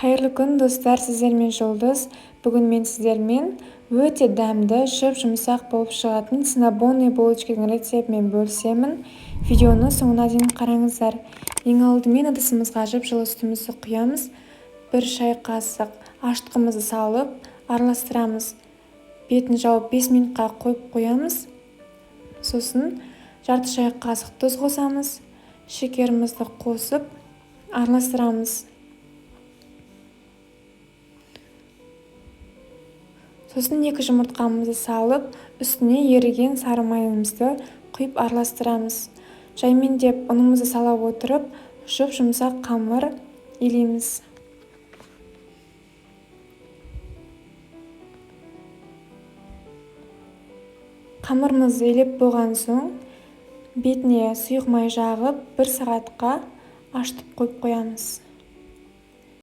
Қайырлы күн достар, сіздермен Жұлдыз. Бүгін мен сіздермен өте дәмді, жұмсақ болып шығатын синнабонный булочканың рецептімен бөлісемін. Видеоны соңына дейін қараңыздар. Ең алдымен ыдысымызға жылы сүтімізді құямыз. 1 шай қасық ашытқымызды салып, араластырамыз. Бетін жауып 5 минутқа қойып қоямыз. Сосын жарты шай қасық тұз қосамыз. Шекерімізді қосып араластырамыз. Сосын 2 жұмыртқамызды салып, үстіне еріген сары майымызды құйып араластырамыз. Жаймендеп ұнымызды сала отырып, жұмсақ қамыр илейміз. Қамырымызды илеп болған соң, бетіне сұйық май жағып 1 сағатқа ашытып қойып қоямыз.